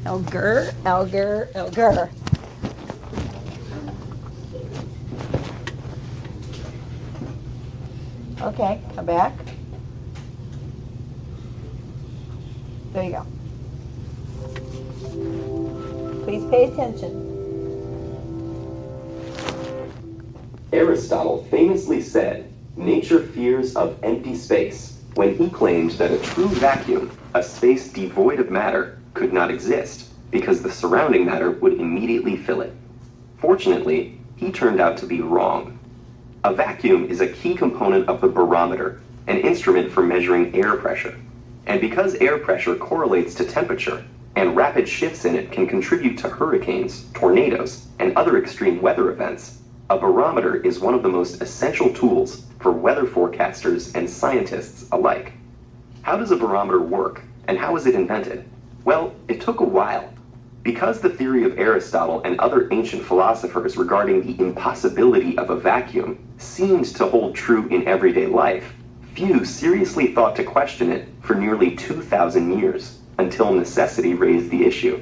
Elger, Elger, Elger. Okay, come back. There you go. Please pay attention. Aristotle famously said, "Nature fears of empty space," when he claimed that a true vacuum, a space devoid of matter, could not exist, because the surrounding matter would immediately fill it. Fortunately, he turned out to be wrong. A vacuum is a key component of the barometer, an instrument for measuring air pressure. And because air pressure correlates to temperature, and rapid shifts in it can contribute to hurricanes, tornadoes, and other extreme weather events, a barometer is one of the most essential tools for weather forecasters and scientists alike. How does a barometer work, and how was it invented? Well, it took a while. Because the theory of Aristotle and other ancient philosophers regarding the impossibility of a vacuum seemed to hold true in everyday life, few seriously thought to question it for nearly 2,000 years, until necessity raised the issue.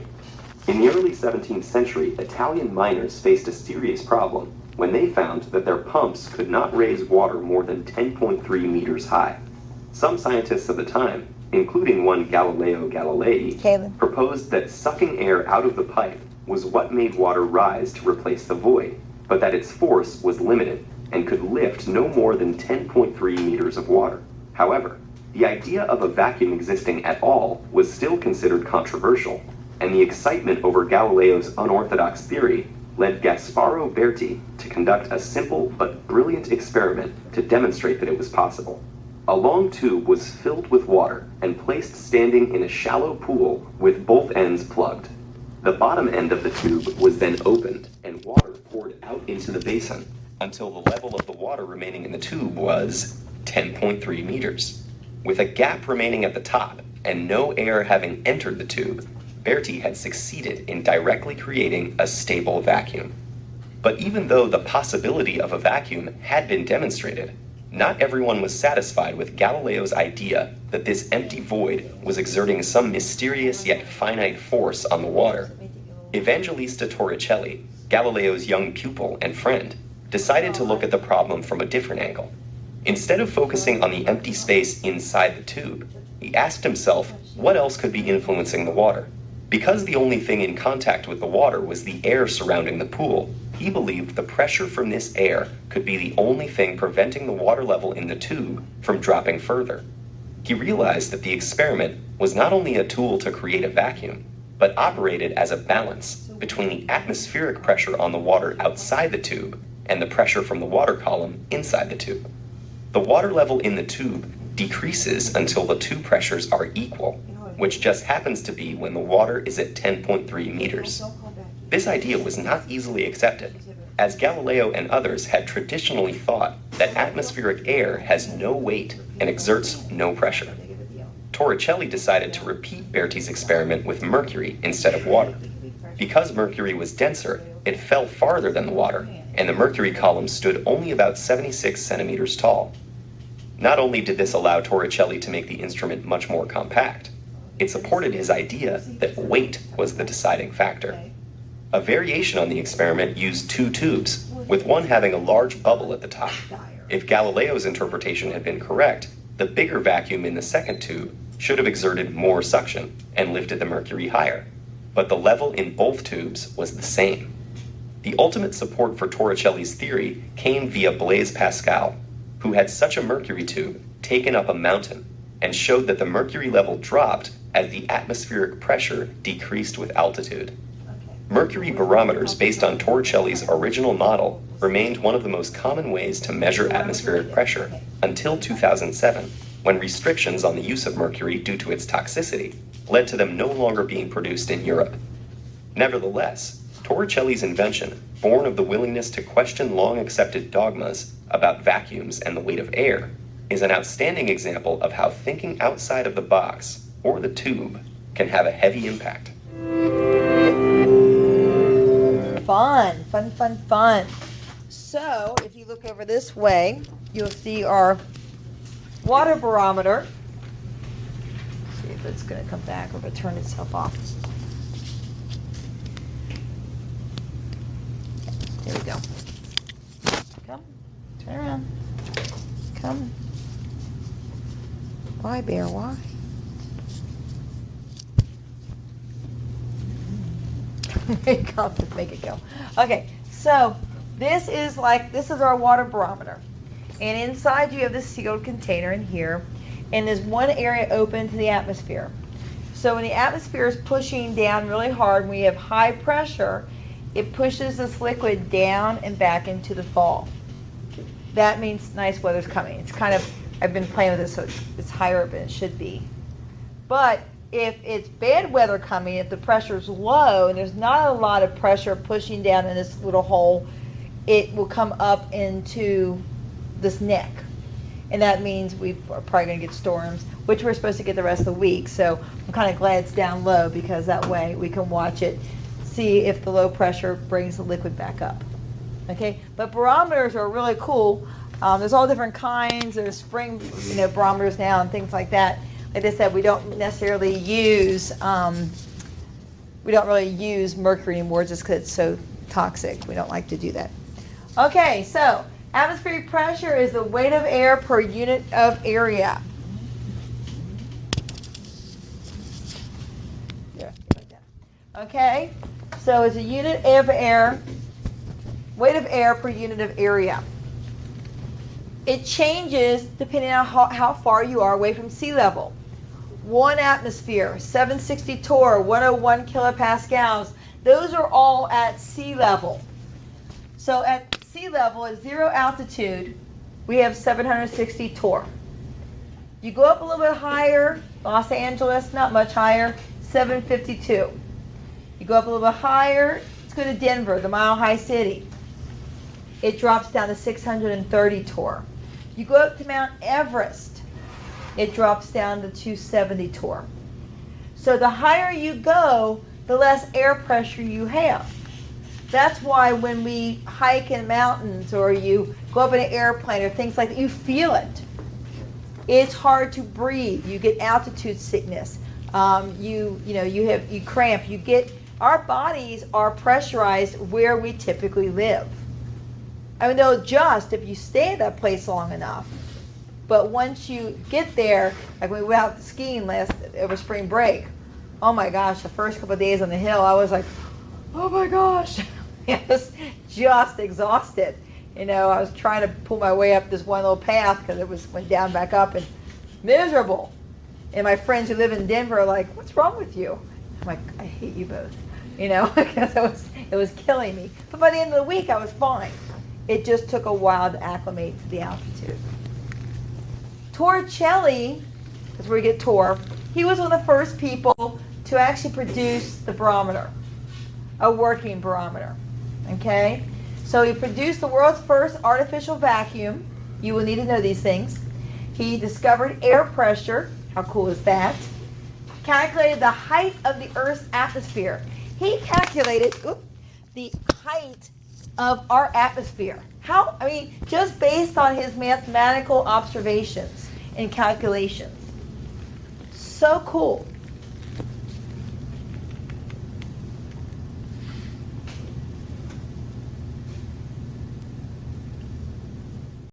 In the early 17th century, Italian miners faced a serious problem when they found that their pumps could not raise water more than 10.3 meters high. Some scientists of the time, including one Galileo Galilei, proposed that sucking air out of the pipe was what made water rise to replace the void, but that its force was limited and could lift no more than 10.3 meters of water. However, the idea of a vacuum existing at all was still considered controversial, and the excitement over Galileo's unorthodox theory led Gasparo Berti to conduct a simple but brilliant experiment to demonstrate that it was possible. A long tube was filled with water and placed standing in a shallow pool with both ends plugged. The bottom end of the tube was then opened and water poured out into the basin until the level of the water remaining in the tube was 10.3 meters. With a gap remaining at the top and no air having entered the tube, Berti had succeeded in directly creating a stable vacuum. But even though the possibility of a vacuum had been demonstrated, not everyone was satisfied with Galileo's idea that this empty void was exerting some mysterious yet finite force on the water. Evangelista Torricelli, Galileo's young pupil and friend, decided to look at the problem from a different angle. Instead of focusing on the empty space inside the tube, he asked himself what else could be influencing the water. Because the only thing in contact with the water was the air surrounding the pool, he believed the pressure from this air could be the only thing preventing the water level in the tube from dropping further. He realized that the experiment was not only a tool to create a vacuum, but operated as a balance between the atmospheric pressure on the water outside the tube and the pressure from the water column inside the tube. The water level in the tube decreases until the two pressures are equal, which just happens to be when the water is at 10.3 meters. This idea was not easily accepted, as Galileo and others had traditionally thought that atmospheric air has no weight and exerts no pressure. Torricelli decided to repeat Berti's experiment with mercury instead of water. Because mercury was denser, it fell farther than the water, and the mercury column stood only about 76 centimeters tall. Not only did this allow Torricelli to make the instrument much more compact, it supported his idea that weight was the deciding factor. A variation on the experiment used two tubes, with one having a large bubble at the top. If Galileo's interpretation had been correct, the bigger vacuum in the second tube should have exerted more suction and lifted the mercury higher. But the level in both tubes was the same. The ultimate support for Torricelli's theory came via Blaise Pascal, who had such a mercury tube taken up a mountain and showed that the mercury level dropped as the atmospheric pressure decreased with altitude. Mercury barometers based on Torricelli's original model remained one of the most common ways to measure atmospheric pressure until 2007, when restrictions on the use of mercury due to its toxicity led to them no longer being produced in Europe. Nevertheless, Torricelli's invention, born of the willingness to question long-accepted dogmas about vacuums and the weight of air, is an outstanding example of how thinking outside of the box, or the tube, can have a heavy impact. Fun, fun, fun, fun. So, if you look over this way, you'll see our water barometer. See if it's going to come back or if it turned itself off. There we go. Come. Turn around. Come. Why, Bear? Why? Come, just make it go. Okay, so this is our water barometer. And inside you have this sealed container in here. And there's one area open to the atmosphere. So when the atmosphere is pushing down really hard, when we have high pressure, it pushes this liquid down and back into the fall. That means nice weather's coming. It's kind of, I've been playing with this, so it's higher than it should be. But if it's bad weather coming, if the pressure's low and there's not a lot of pressure pushing down in this little hole, it will come up into this neck. And that means we are probably going to get storms, which we're supposed to get the rest of the week. So I'm kind of glad it's down low because that way we can watch it, see if the low pressure brings the liquid back up. Okay, but barometers are really cool. There's all different kinds. There's spring, barometers now and things like that. Like I said, we don't necessarily use mercury anymore just because it's so toxic. We don't like to do that. Okay, so atmospheric pressure is the weight of air per unit of area. There, like that. Okay, so it's a unit of air, weight of air per unit of area. It changes depending on how far you are away from sea level. 1 atmosphere, 760 torr, 101 kilopascals, those are all at sea level. So at sea level, at 0 altitude, we have 760 torr. You go up a little bit higher, Los Angeles, not much higher, 752. You go up a little bit higher, let's go to Denver, the Mile High City. It drops down to 630 torr. You go up to Mount Everest, it drops down to 270 torr. So the higher you go, the less air pressure you have. That's why when we hike in mountains or you go up in an airplane or things like that, you feel it. It's hard to breathe. You get altitude sickness. You cramp. Our bodies are pressurized where we typically live. I mean, they'll adjust if you stay at that place long enough. But once you get there, like when we went out skiing over spring break, oh my gosh, the first couple of days on the hill, I was like, oh my gosh. I was just exhausted. I was trying to pull my way up this one little path because it went down back up and miserable. And my friends who live in Denver are like, what's wrong with you? I'm like, I hate you both. Because it was killing me. But by the end of the week, I was fine. It just took a while to acclimate to the altitude. Torricelli, that's where we get Tor, he was one of the first people to actually produce the barometer, a working barometer. Okay? So he produced the world's first artificial vacuum. You will need to know these things. He discovered air pressure. How cool is that? Calculated the height of the Earth's atmosphere. He calculated the height of our atmosphere. Just based on his mathematical observations and calculations. So cool.